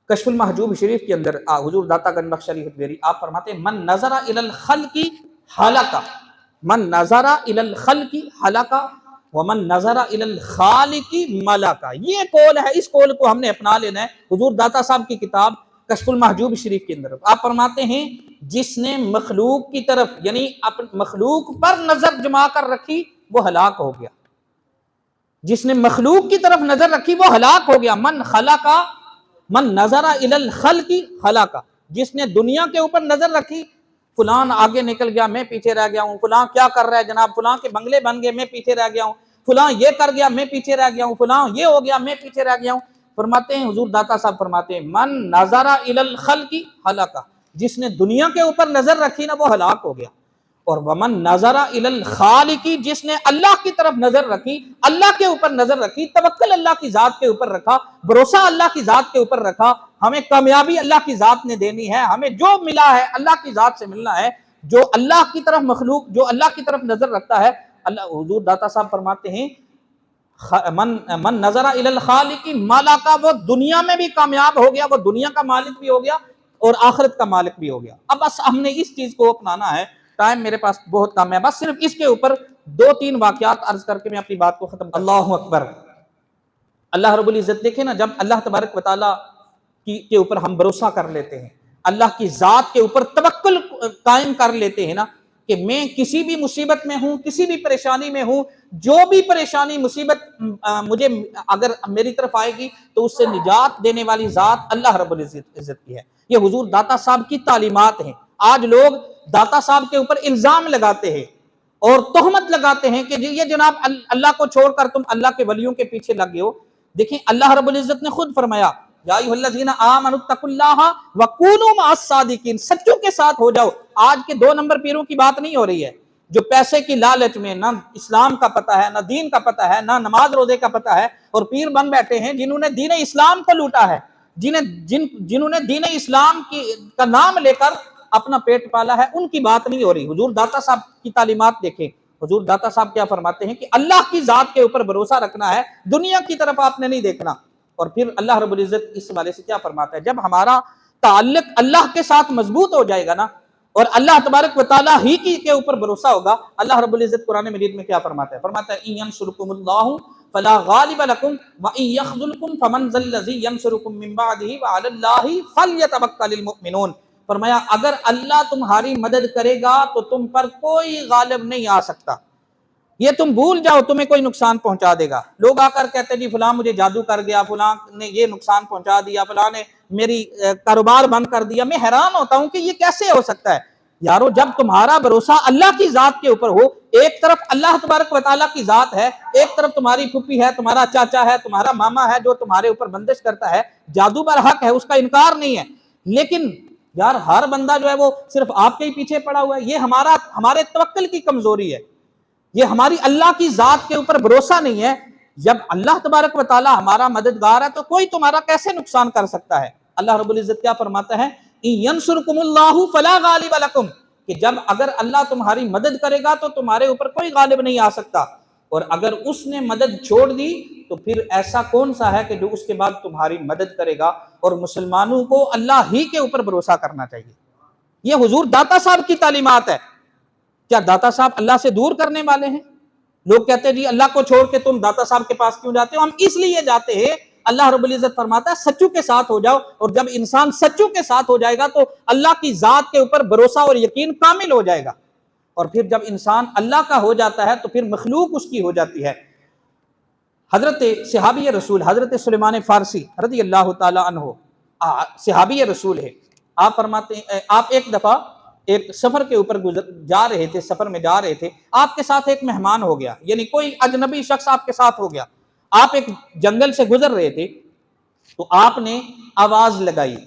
कश्फुल महजूब शरीफ के अंदर हुजूर दाता गंज बख्श अली हजवेरी आप फरमाते हैं, मन नजरा इलल खल्की हलाका, मन नजरा इलल खल्की हलाका व मन नजरा इलल खालिकी मलाका। ये कौल है, इस कौल को हमने अपना लेना है। हुजूर दाता साहब की किताब कश्फुल महजूब शरीफ के अंदर आप फरमाते हैं, जिसने मखलूक की तरफ यानी अपने मखलूक पर नजर जमा कर रखी वो हलाक हो गया। जिसने मखलूक की तरफ नजर रखी वो हलाक हो गया। मन खलाका, मन नजरा इलल खल्की खलाका, जिसने दुनिया के ऊपर नजर रखी, फुलान आगे निकल गया मैं पीछे रह गया हूँ, फुलान क्या कर रहा है जनाब, फुलान के बंगले बन गए मैं पीछे रह गया हूँ, फुलान ये कर गया मैं पीछे रह गया हूँ, फुलान ये हो गया मैं पीछे रह गया हूँ। फरमाते हैं हुजूर दाता साहब फरमाते हैं, मन नजरा इलल खल्की हलाका, जिसने दुनिया के ऊपर नजर रखी ना वो हलाक हो गया। और वमन नजरा इलल खालिकी, जिसने अल्लाह की तरफ नजर रखी, अल्लाह के ऊपर नजर रखी, तवक्कल अल्लाह की जात के ऊपर रखा, भरोसा अल्लाह की जात के ऊपर रखा, हमें कामयाबी अल्लाह की जात ने देनी है, हमें जो मिला है अल्लाह की जात से मिलना है। जो अल्लाह की तरफ मखलूक जो अल्लाह की तरफ नजर रखता है, अल्लाह हुजूर दाता साहब फरमाते हैं, मन नजरा इलल खालिकी माला का, वो दुनिया में भी कामयाब हो गया, वो दुनिया का मालिक भी हो गया और आखिरत का मालिक भी हो गया। अब बस हमने इस चीज को अपनाना है। टाइम मेरे पास बहुत कम है, बस सिर्फ इसके ऊपर 2-3 वाकयात अर्ज करके मैं अपनी बात को खत्म। अल्लाहु अकबर। अल्लाह रब्बुल इज्जत, देखे ना, जब अल्लाह तबारक व तआला के ऊपर हम भरोसा कर लेते हैं, अल्लाह की जात के ऊपर तवक्कुल कायम कर लेते हैं ना, कि मैं किसी भी मुसीबत में हूं, किसी भी परेशानी में हूं, जो भी परेशानी मुसीबत मुझे अगर मेरी तरफ आएगी तो उससे निजात देने वाली जात अल्लाह रब्बुल इज्जत की है। ये हुजूर दाता साहब की तालीमात हैं। आज लोग दाता साहब के ऊपर इल्जाम लगाते हैं और तोहमत लगाते हैं कि ये जनाब अल्लाह को छोड़कर तुम अल्लाह के वलियों के पीछे लग गए हो। देखिए अल्लाह रब्बुल इज्जत ने खुद फरमाया, या अय्युहल्लज़ीना आमनुत्तकुल्लाह व कूनू मअस सादिकीन, सच्चों के साथ हो जाओ। आज के 2 नंबर पीरों की बात नहीं हो रही है, जो पैसे की लालच में ना इस्लाम का पता है, ना दीन का पता है, ना नमाज रोजे का पता है, और पीर बन बैठे हैं जिन्होंने दीन इस्लाम को लूटा है, जिन्होंने दीन इस्लाम का नाम लेकर अपना पेट पाला है, उनकी बात नहीं हो रही। हुजूर दाता साहब की तालीमात देखें। हुजूर दाता साहब क्या फरमाते हैं कि अल्लाह की जात के ऊपर भरोसा रखना है, दुनिया की तरफ आपने नहीं देखना। और फिर अल्लाह रब्बुल इज्जत इस वाले से क्या फरमाता है, जब हमारा ताल्लुक अल्लाह के साथ मजबूत हो जाएगा ना, और अल्लाह तबारक व तआला ही की के ऊपर भरोसा होगा, अल्लाह रब्बुल इज्जत कुरान मजीद में क्या फरमाता है, फरमाता है इन यंसुरकुमुल्लाहु फला गालिब लकुम व इन यख्ज़ुलकुम फमन ज़ल्लज़ी यंसुरुकुम मिन बादिही व अलल्लाहि फल्यतवक्कलिल मुमिनून। फरमाया अगर अल्लाह तुम्हारी मदद करेगा तो तुम पर कोई गालिब नहीं आ सकता। ये तुम भूल जाओ तुम्हें कोई नुकसान पहुंचा देगा। लोग आकर कहते हैं जी फलां मुझे जादू कर गया, फलां ने ये नुकसान पहुंचा दिया, फलां ने मेरी कारोबार बंद कर दिया। मैं हैरान होता हूं कि ये कैसे हो सकता है। यारो, जब तुम्हारा भरोसा अल्लाह की जात के ऊपर हो, एक तरफ अल्लाह तबारक व तआला की जात है, एक तरफ तुम्हारी फुप्पी है, तुम्हारा चाचा है, तुम्हारा मामा है जो तुम्हारे ऊपर बंदिश करता है, जादू बरहक है, उसका इनकार नहीं है, लेकिन यार हर बंदा जो है वो सिर्फ आपके ही पीछे पड़ा हुआ है। ये हमारे तवक्कुल की कमजोरी है, ये हमारी अल्लाह की जात के ऊपर भरोसा नहीं है। जब अल्लाह तबारक व तआला हमारा मददगार है तो कोई तुम्हारा कैसे नुकसान कर सकता है। अल्लाह रब्बुल इज्जत क्या फरमाता है, यंसुरकुमुल्लाहु फला गालिब लकुम, कि जब अगर अल्लाह तुम्हारी मदद करेगा तो तुम्हारे ऊपर कोई गालिब नहीं आ सकता, और अगर उसने मदद छोड़ दी तो फिर ऐसा कौन सा है कि जो उसके बाद तुम्हारी मदद करेगा। और मुसलमानों को अल्लाह ही के ऊपर भरोसा करना चाहिए। यह हुजूर दाता साहब की तालीमात है। क्या दाता साहब अल्लाह से दूर करने वाले हैं? लोग कहते हैं जी अल्लाह को छोड़ के तुम दाता साहब के पास क्यों जाते हो? हम इसलिए जाते हैं, अल्लाह रब्बुल इज्जत फरमाता है सच्चों के साथ हो जाओ, और जब इंसान सच्चों के साथ हो जाएगा तो अल्लाह की जात के ऊपर भरोसा और यकीन कामिल हो जाएगा। और फिर जब इंसान अल्लाह का हो जाता है तो फिर मखलूक उसकी हो जाती है। हजरत सहाबी रसूल हजरत सुलेमान फारसी रज़ी अल्लाह तआला अन्हु सहाबी रसूल है। आप फरमाते हैं, आप एक दफा एक सफर के ऊपर जा रहे थे, सफर में जा रहे थे, आपके साथ एक मेहमान हो गया, यानी कोई अजनबी शख्स आपके साथ हो गया। आप एक जंगल से गुजर रहे थे तो आपने आवाज लगाई,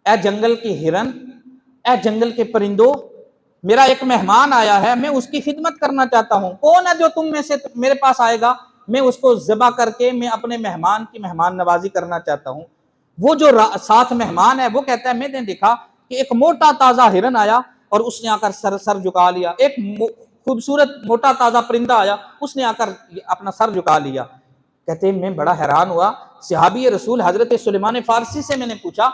ए जंगल के हिरन, ए जंगल के परिंदों, मेरा एक मेहमान आया है, मैं उसकी खिदमत करना चाहता हूं। कौन है जो तुम में से मेरे पास आएगा? मैं उसको ज़बा करके मैं अपने मेहमान की मेहमान नवाजी करना चाहता हूं। वो जो साथ मेहमान है वो कहता है मैंने देखा कि एक मोटा ताजा हिरन आया और उसने आकर सर झुका लिया। एक खूबसूरत मोटा ताजा परिंदा आया, उसने आकर अपना सर झुका लिया। कहते हैं मैं बड़ा हैरान हुआ। सहाबी रसूल हजरत सुलेमान फारसी से मैंने पूछा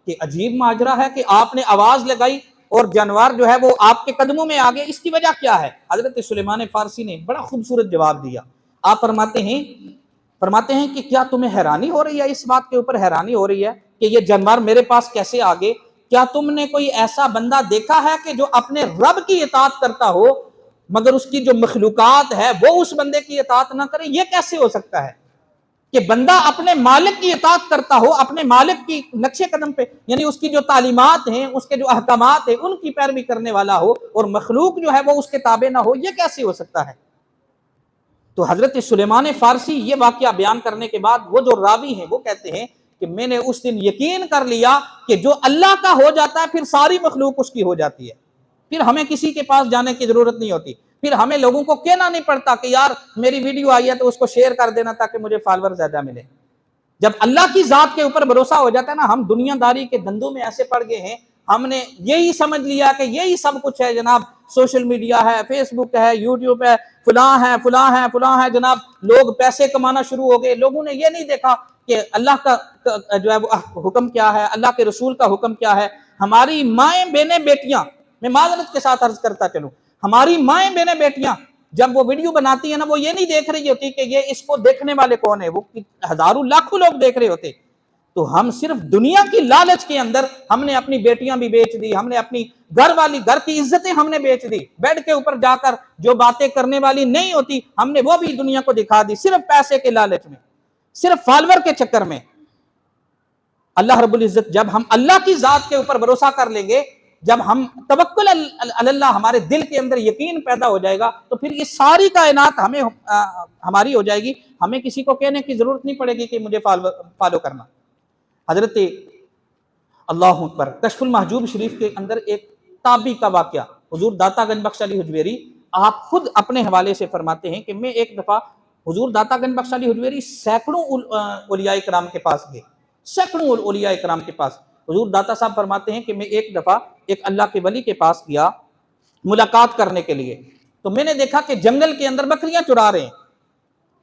कि अजीब माजरा है कि आपने आवाज लगाई और जानवर जो है वो आपके कदमों में आ गए, इसकी वजह क्या है? हजरत सुलेमान फारसी ने बड़ा खूबसूरत जवाब दिया। आप फरमाते हैं कि क्या तुम्हें हैरानी हो रही है, इस बात के ऊपर हैरानी हो रही है कि ये जानवर मेरे पास कैसे आ गए? क्या तुमने कोई ऐसा बंदा देखा है कि जो अपने रब की इताअत करता हो मगर उसकी जो मखलूकात है वो उस बंदे की इताअत ना करे? ये कैसे हो सकता है कि बंदा अपने मालिक की इताअत करता हो, अपने मालिक की नक्शे कदम पे, यानी उसकी जो तालीमात हैं, उसके जो अहकामात हैं, उनकी पैरवी करने वाला हो और मखलूक जो है वो उसके ताबे ना हो? ये कैसे हो सकता है? तो हजरत सुलेमान फारसी ये वाकया बयान करने के बाद वो जो रावी हैं वो कहते हैं कि मैंने उस दिन यकीन कर लिया कि जो अल्लाह का हो जाता है फिर सारी मखलूक उसकी हो जाती है, फिर हमें किसी के पास जाने की जरूरत नहीं होती, फिर हमें लोगों को कहना नहीं पड़ता कि यार मेरी वीडियो आई है तो उसको शेयर कर देना ताकि मुझे फॉलोअर ज्यादा मिले। जब अल्लाह की जात के ऊपर भरोसा हो जाता है ना, हम दुनियादारी के धंधों में ऐसे पड़ गए हैं, हमने यही समझ लिया कि यही सब कुछ है जनाब, सोशल मीडिया है, फेसबुक है, यूट्यूब है, फुला है जनाब, लोग पैसे कमाना शुरू हो गए। लोगों ने ये नहीं देखा कि अल्लाह का जो है वो हुक्म क्या है, अल्लाह के रसूल का हुक्म क्या है। हमारी माएं बहनें बेटियां, मैं माजरत के साथ अर्ज करता चलूं, हमारी माएं बहनें बेटियां जब वो वीडियो बनाती है ना, वो ये नहीं देख रही होती कि ये इसको देखने वाले कौन है, वो हजारों लाखों लोग देख रहे होते। तो हम सिर्फ दुनिया की लालच के अंदर हमने अपनी बेटियां भी बेच दी, हमने अपनी घर की इज्जतें हमने बेच दी, बेड के ऊपर जाकर जो बातें करने वाली नहीं होती हमने वो भी दुनिया को दिखा दी, सिर्फ पैसे के लालच में, सिर्फ फॉलोअर के चक्कर में। अल्लाह रब्बुल इज्जत, जब हम अल्लाह की जात के ऊपर भरोसा कर लेंगे, जब हम तवक्कुल अल्लाह, हमारे दिल के अंदर यकीन पैदा हो जाएगा, तो फिर ये सारी कायनात हमारी हो जाएगी। हमें किसी को कहने की जरूरत नहीं पड़ेगी कि मुझे फॉलो करना। हजरत अल्लाह अकबर कशफुल महजूब शरीफ के अंदर एक ताबी का वाकया, हुजूर दाता गंज बख्श अली हुजवेरी आप खुद अपने हवाले से फरमाते हैं कि मैं एक दफ़ा हुजूर दाता गंज बख्श अली हुजवेरी सैकड़ों औलिया इकराम के पास गए, सैकड़ों औलिया इकराम के पास। हुजूर दाता साहब फरमाते हैं कि मैं एक दफ़ा एक अल्लाह के वली के पास गया मुलाकात करने के लिए, तो मैंने देखा कि जंगल के अंदर बकरियां चुरा रहे हैं,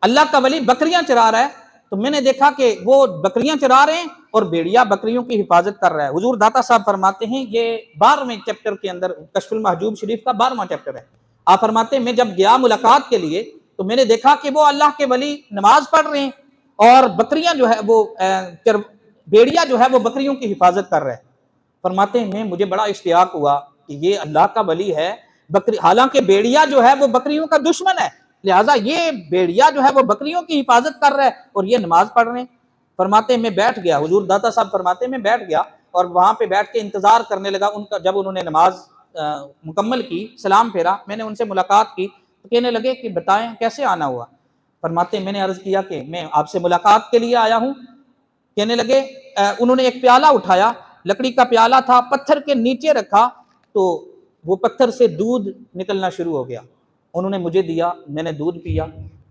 अल्लाह का वली बकरियां चरा रहा है। तो मैंने देखा कि वो बकरियां चरा रहे हैं और भेड़िया बकरियों की हिफाजत कर रहा है। हुजूर दाता साहब फरमाते हैं, ये 12वें चैप्टर के अंदर कशफुल महजूब शरीफ का 12वां चैप्टर है। आप फरमाते हैं मैं जब गया मुलाकात के लिए तो मैंने देखा कि वो अल्लाह के वली नमाज पढ़ रहे हैं और बकरियां जो है वो भेड़िया जो है वो बकरियों की हिफाजत कर रहा है। फरमाते हैं मुझे बड़ा इश्तियाक हुआ कि ये अल्लाह का वली है, बकरी, हालांकि भेड़िया जो है वो बकरियों का दुश्मन है, लिहाजा ये भेड़िया जो है वो बकरियों की हिफाजत कर रहा है और ये नमाज पढ़ रहे हैं। फरमाते हैं मैं बैठ गया, हुजूर दाता साहब फरमाते हैं मैं बैठ गया और वहां पे बैठ के इंतजार करने लगा उनका। जब उन्होंने नमाज मुकम्मल की, सलाम फेरा, मैंने उनसे मुलाकात की तो कहने लगे कि बताएं कैसे आना हुआ। फरमाते हैं मैंने अर्ज किया कि मैं आपसे मुलाकात के लिए आया हूँ। कहने लगे, उन्होंने एक प्याला उठाया, लकड़ी का प्याला था, पत्थर के नीचे रखा तो वो पत्थर से दूध निकलना शुरू हो गया। उन्होंने मुझे दिया, मैंने दूध पिया।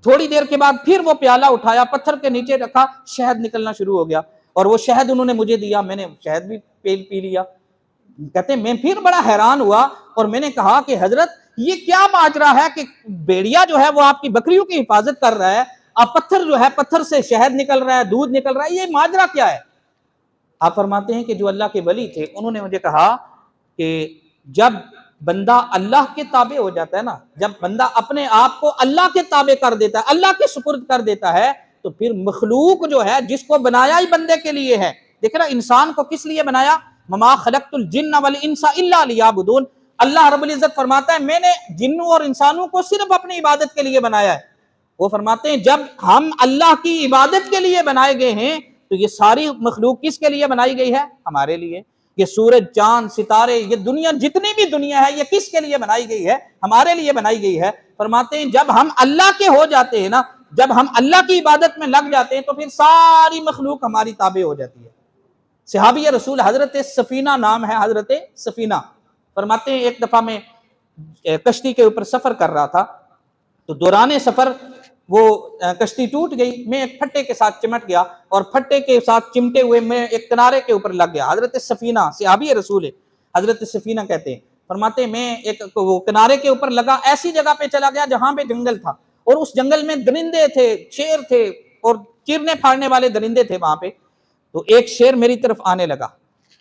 थोड़ी देर के बाद फिर वो प्याला उठाया, पत्थर के नीचे रखा, शहद निकलना शुरू हो गया और वो शहद उन्होंने मुझे दिया, मैंने शहद भी पी लिया। कहते मैं फिर बड़ा हैरान हुआ और मैंने कहा कि हजरत ये क्या माजरा है कि भेड़िया जो है वो आपकी बकरियों की हिफाजत कर रहा है, अब पत्थर जो है, पत्थर से शहद निकल रहा है, दूध निकल रहा है, ये माजरा क्या है? आप फरमाते हैं कि जो अल्लाह के वली थे उन्होंने मुझे कहा कि जब बंदा अल्लाह के ताबे हो जाता है ना, जब बंदा अपने आप को अल्लाह के ताबे कर देता है, अल्लाह के सुपुर्द कर देता है, तो फिर मखलूक जो है जिसको बनाया ही बंदे के लिए है। देखे ना, इंसान को किस लिए बनाया? ममा खलक़तुल जिन्न वल इंसा इल्ला लियाबुदून। अल्लाह रब्बुल इज्जत फरमाता है मैंने जिन्नों और इंसानों को सिर्फ अपनी इबादत के लिए बनाया है। वो फरमाते हैं जब हम अल्लाह की इबादत के लिए बनाए गए हैं तो ये सारी मखलूक किसके लिए बनाई गई है? हमारे लिए। ये सूरज, चांद, सितारे, ये दुनिया, जितनी भी दुनिया है, ये किसके लिए बनाई गई है? हमारे लिए बनाई गई है। फरमाते हैं जब हम अल्लाह के हो जाते हैं ना, जब हम अल्लाह की इबादत में लग जाते हैं तो फिर सारी मखलूक हमारी ताबे हो जाती है। सहाबी रसूल हजरत सफीना नाम है, हजरत सफीना फरमाते हैं एक दफा मैं कश्ती के ऊपर सफर कर रहा था तो दौरान सफर वो कश्ती टूट गई, मैं एक फट्टे के साथ चिमट गया और फट्टे के साथ चिमटे हुए मैं एक किनारे के ऊपर लग गया। हजरत सफीना सहाबी रसूल है, हजरत सफीना कहते हैं, फरमाते मैं एक वो किनारे के ऊपर लगा, ऐसी जगह पे चला गया जहां पे जंगल था और उस जंगल में दरिंदे थे, शेर थे, और चीरने फाड़ने वाले दरिंदे थे वहां पे। तो एक शेर मेरी तरफ आने लगा,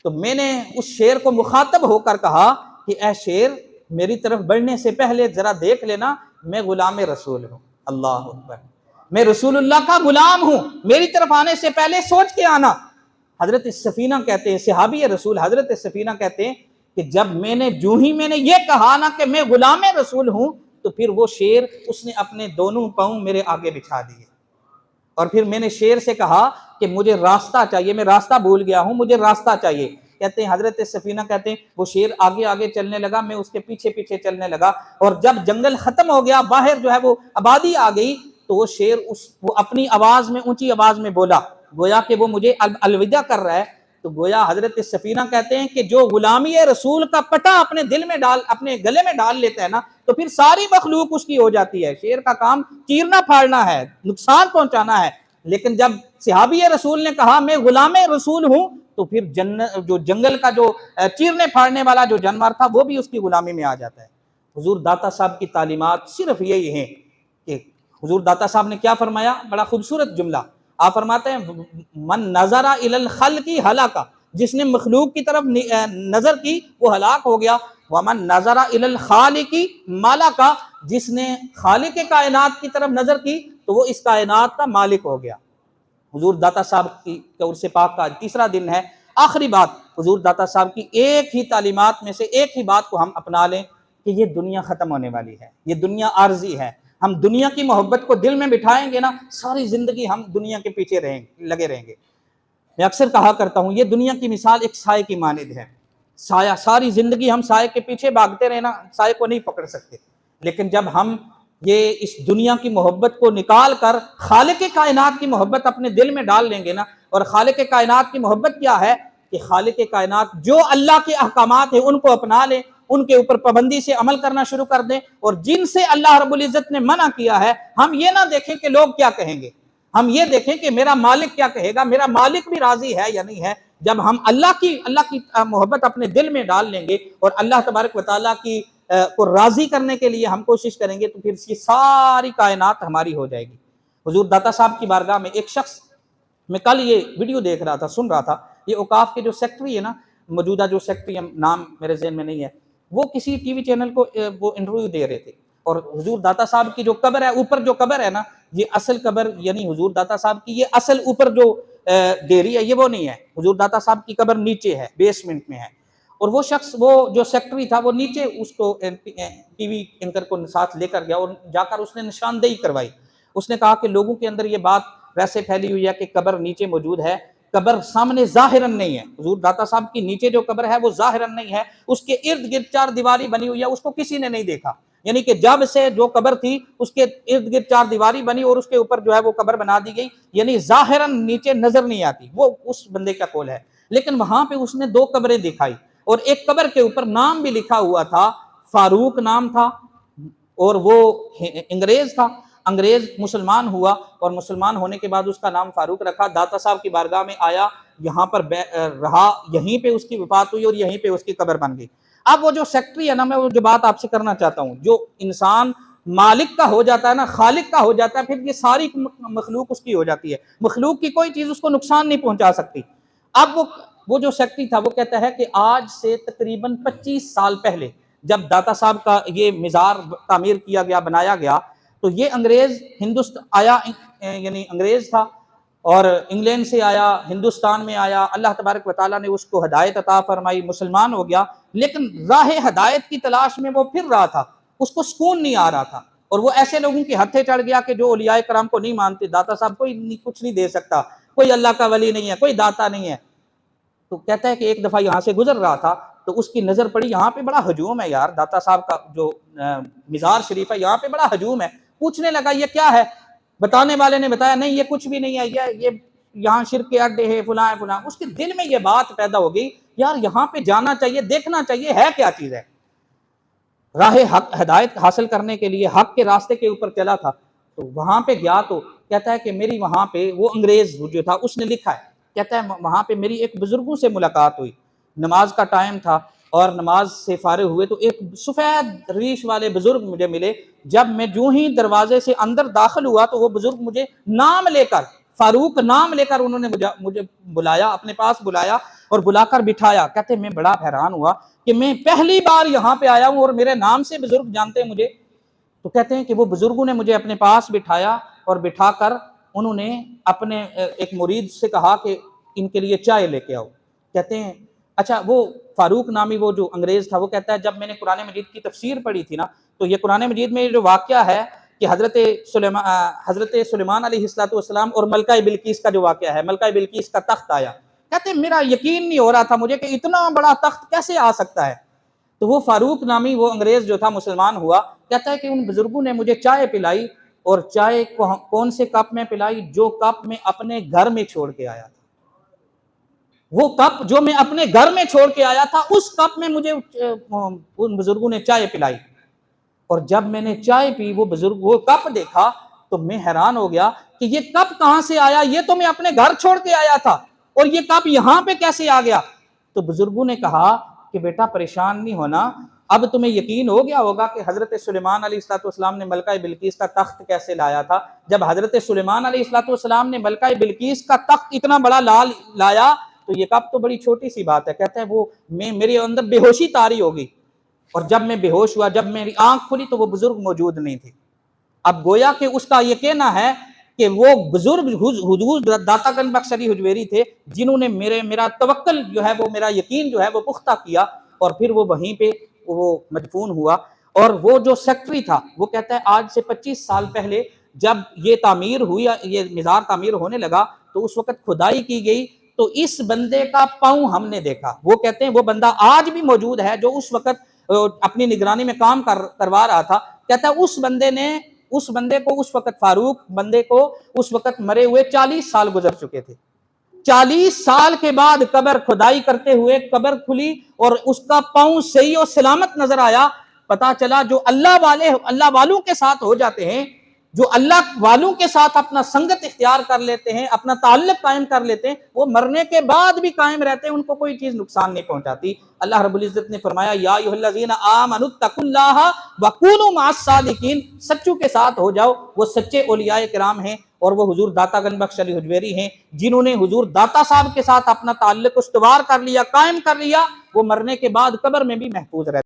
तो मैंने उस शेर को मुखातब होकर कहा कि ऐ शेर, मेरी तरफ बढ़ने से पहले जरा देख लेना, मैं गुलाम रसूल हूं। अल्लाह अकबर, मैं रसूलुल्लाह का गुलाम हूं, मेरी तरफ आने से पहले सोच के आना। हजरत सफीना कहते हैं, सहाबी रसूल हजरत सफीना कहते हैं कि जब मैंने ये कहा ना कि मैं गुलाम रसूल हूं, तो फिर वो शेर उसने अपने दोनों पांव मेरे आगे बिछा दिए, और फिर मैंने शेर से कहा कि मुझे रास्ता चाहिए, मैं रास्ता भूल गया हूं, मुझे रास्ता चाहिए। कहते हैं हजरत सफीना कहते हैं वो शेर आगे आगे चलने लगा, मैं उसके पीछे पीछे चलने लगा, और जब जंगल खत्म हो गया, बाहर जो है वो आबादी आ गई, तो वो शेर वो अपनी आवाज में, ऊंची आवाज में बोला, गोया कि वो मुझे अलविदा कर रहा है। तो गोया हजरत सफीना कहते हैं कि जो गुलामी रसूल का पटा अपने दिल में डाल, अपने गले में डाल लेता है ना, तो फिर सारी मखलूक उसकी हो जाती है। शेर का काम चीरना फाड़ना है, नुकसान पहुंचाना है, लेकिन जब सहाबी रसूल ने कहा मैं गुलाम रसूल हूं, तो फिर जो जंगल का जो चीरने फाड़ने वाला जो जानवर था वो भी उसकी गुलामी में आ जाता है। हुजूर दाता साहब की तालीमात सिर्फ यही है कि हुजूर दाता साहब ने क्या फरमाया, बड़ा खूबसूरत जुमला आप फरमाते हैं, मन नजरा इलल खल्की हलाका, जिसने मखलूक की तरफ नजर की वो हलाक हो गया। वमन नजरा इलल खालिकी मालाका, जिसने खालिक कायनात की तरफ नजर की तो वो इस कायनात का मालिक हो गया। हुजूर दाता साहब की उर्स पाक का तीसरा दिन है। आखिरी बात, हुजूर दाता साहब की एक ही तालीमात में से एक ही बात को हम अपना लें कि ये दुनिया खत्म होने वाली है, ये दुनिया आर्जी है। हम दुनिया की मोहब्बत को दिल में बिठाएंगे ना, सारी जिंदगी हम दुनिया के पीछे लगे रहेंगे। मैं अक्सर कहा करता हूँ, ये दुनिया की मिसाल एक साए की मानिद है। साया, सारी जिंदगी हम साए के पीछे भागते रहना, साए को नहीं पकड़ सकते। लेकिन जब हम ये इस दुनिया की मोहब्बत को निकाल कर खालिक कायनात की मोहब्बत अपने दिल में डाल लेंगे ना, और खालिक कायनात की मोहब्बत क्या है कि खालिक कायनात जो अल्लाह के अहकामात है उनको अपना लें, उनके ऊपर पाबंदी से अमल करना शुरू कर दें, और जिनसे अल्लाह रब्बुल इज्जत ने मना किया है हम ये ना देखें कि लोग क्या कहेंगे, हम ये देखें कि मेरा मालिक क्या कहेगा, मेरा मालिक भी राजी है या नहीं है। जब हम अल्लाह की मोहब्बत अपने दिल में डाल लेंगे और अल्लाह तबारक व तआला की को राजी करने के लिए हम कोशिश करेंगे, तो फिर ये सारी कायनात हमारी हो जाएगी। हुजूर दाता साहब की बारगाह में एक शख्स, मैं कल ये वीडियो देख रहा था, सुन रहा था, ये औकाफ के जो सेक्रेटरी है ना, मौजूदा जो सेक्रेटरी, नाम मेरे ज़हन में नहीं है, वो किसी टीवी चैनल को वो इंटरव्यू दे रहे थे, और हुजूर दाता साहब की जो कब्र है, ऊपर जो कब्र है ना, ये असल कब्र यानी हुजूर दाता साहब की, ये असल ऊपर जो डेरी है ये वो नहीं है, हुजूर दाता साहब की कब्र नीचे है, बेसमेंट में है। और वो शख्स, वो जो सेक्रेटरी था, वो नीचे उसको टीवी एंकर को साथ लेकर गया और जाकर उसने निशानदेही करवाई। उसने कहा कि लोगों के अंदर ये बात वैसे फैली हुई है कि कब्र नीचे मौजूद है, कब्र सामने जाहिरन नहीं है। हुजूर दाता साहब की नीचे जो कब्र है वो जाहिरन नहीं है, उसके इर्द गिर्द चार दीवारी बनी हुई है, उसको किसी ने नहीं देखा। यानी कि जब से जो कब्र थी उसके इर्द गिर्द चार दीवारी बनी और उसके ऊपर जो है वो कब्र बना दी गई, यानी जाहिरन नीचे नजर नहीं आती। वो उस बंदे का कौल है। लेकिन वहां पे उसने दो कब्रें दिखाई और एक कब्र के ऊपर नाम भी लिखा हुआ था, फारूक नाम था, और वो अंग्रेज था। अंग्रेज मुसलमान हुआ और मुसलमान होने के बाद उसका नाम फारूक रखा। दाता साहब की बारगाह में आया, यहाँ पर रहा, यहीं पे उसकी वफात हुई और यहीं पे उसकी कब्र बन गई। अब वो जो सेक्रेटरी है ना, मैं वो जो बात आपसे करना चाहता हूँ, जो इंसान मालिक का हो जाता है ना, खालिक का हो जाता है, फिर ये सारी मखलूक उसकी हो जाती है। मखलूक की कोई चीज उसको नुकसान नहीं पहुंचा सकती। अब वो जो सेक्रेटरी था वो कहता है कि आज से तकरीबन 25 साल पहले जब दाता साहब का ये मिज़ार तामीर किया गया, बनाया गया, तो ये अंग्रेज हिंदुस्तान आया, यानी अंग्रेज था और इंग्लैंड से आया, हिंदुस्तान में आया। अल्लाह तबारक व तआला ने उसको हदायत अता फरमाई, मुसलमान हो गया। लेकिन राह हदायत की तलाश में वो फिर रहा था, उसको सुकून नहीं आ रहा था, और वो ऐसे लोगों के हत्थे चढ़ गया कि जो औलियाए कराम को नहीं मानते। दाता साहब कोई कुछ नहीं दे सकता, कोई अल्लाह का वली नहीं है, कोई दाता नहीं है। तो कहता है कि एक दफा यहाँ से गुजर रहा था तो उसकी नजर पड़ी, यहाँ पे बड़ा हजूम है यार, दाता साहब का जो मिज़ार शरीफ है यहाँ पे बड़ा हजूम है। पूछने लगा ये क्या है, बताने वाले ने बताया नहीं ये कुछ भी नहीं है, ये यहाँ शिर्क के अड्डे है, फुला है फुला। उसके दिल में ये बात पैदा हो गई, यार यहाँ पे जाना चाहिए, देखना चाहिए है क्या चीज है। राह हक हदायत हासिल करने के लिए हक के रास्ते के ऊपर चला था, तो वहां पे गया तो कहता है कि मेरी वहां पे वो अंग्रेज जो था उसने लिखा है, कहता है वहां पे मेरी एक बुजुर्गों से मुलाकात हुई, नमाज का टाइम था, और नमाज से फारिग हुए तो एक सफ़ेद रीश वाले बुजुर्ग मुझे मिले। जब मैं यूं ही दरवाजे से अंदर दाखिल हुआ तो वो बुजुर्ग मुझे नाम लेकर, फारूक नाम लेकर उन्होंने मुझे बुलाया, अपने पास बुलाया और बुलाकर बिठाया। कहते मैं बड़ा हैरान हुआ कि मैं पहली बार यहाँ पे आया हूँ और मेरे नाम से बुजुर्ग जानते हैं मुझे। तो कहते हैं कि वो बुजुर्गों ने मुझे अपने पास बिठाया और बिठाकर उन्होंने अपने एक मुरीद से कहा कि इनके लिए चाय लेके आओ। कहते हैं अच्छा, वो फारूक नामी वो जो अंग्रेज था वो कहता है जब मैंने कुरान मजीद की तफसीर पढ़ी थी ना, तो ये कुरान मजीद में जो वाक़या है कि हज़रत सुलेमान अलैहिस्सलाम और मलका बिल्कीस का जो वाक़या है, मलका बिल्कीस का तख्त आया। कहते मेरा यकीन नहीं हो रहा था मुझे कि इतना बड़ा तख्त कैसे आ सकता है। तो वो फारूक नामी वो अंग्रेज जो था मुसलमान हुआ। कहता है कि उन बुजुर्गों ने मुझे चाय पिलाई और चाय कौन से कप में पिलाई, जो कप में अपने घर में छोड़ के आया था। वो कप जो मैं अपने घर में छोड़ के आया था उस कप में मुझे उन बुजुर्गों ने चाय पिलाई। और जब मैंने चाय पी, वो बुजुर्ग वो कप देखा तो मैं हैरान हो गया कि ये कप कहां से आया, ये तो मैं अपने घर छोड़ के आया था और ये कप यहां पे कैसे आ गया। तो बुजुर्गों ने कहा कि बेटा परेशान नहीं होना, अब तुम्हें यकीन हो गया होगा कि हजरत सुलेमान अलैहिस्सलाम ने मलका बिल्कीस का तख्त कैसे लाया था। जब हजरत सुलेमान अलैहिस्सलाम ने मलका बिल्कीस का तख्त इतना बड़ा लाया तो ये कप तो बड़ी छोटी सी बात है। कहता है वो मेरे अंदर बेहोशी तारी होगी और जब मैं बेहोश हुआ, जब मेरी आंख खुली तो वो बुजुर्ग मौजूद नहीं थे। अब गोया कि उसका ये कहना है कि वो बुजुर्ग हुजूर दातागंज बख्श अली हुजवेरी थे जिन्होंने मेरा तवक्कल जो है वो, मेरा यकीन जो है वो पुख्ता किया और फिर वो वहीं पे वो मदफून हुआ। और वो जो सेक्रेटरी था वो कहता है आज से 25 साल पहले जब ये तामीर हुई, ये मज़ार तामीर होने लगा तो उस वक्त खुदाई की गई तो इस बंदे का पाँव हमने देखा। वो कहते हैं वो बंदा आज भी मौजूद है जो उस वक्त अपनी निगरानी में काम करवा रहा था। कहता है उस बंदे को उस वक्त फारूक बंदे को उस वक्त मरे हुए 40 साल गुजर चुके थे। 40 साल के बाद कब्र खुदाई करते हुए कब्र खुली और उसका पाँव सही और सलामत नजर आया। पता चला जो अल्लाह वालों के साथ हो जाते हैं, जो अल्लाह वालों के साथ अपना संगत इख्तियार कर लेते हैं, अपना ताल्लुक कायम कर लेते हैं, वो मरने के बाद भी कायम रहते हैं, उनको कोई चीज नुकसान नहीं पहुंचाती। अल्लाह रब्बुल इज्जत ने फरमाया या अय्युहल्लज़ीना आमनुत्तकुल्लाह व कूनू मअस-सादिकीन, सच्चों के साथ हो जाओ। वो सच्चे औलियाए किराम हैं और वो हुजूर दातागंज बख्श अली हुजवेरी हैं जिन्होंने हुजूर दाता साहब के साथ अपना ताल्लुक उस्तवार कर लिया, कायम कर लिया। वो मरने के बाद कब्र में भी महफूज रहते।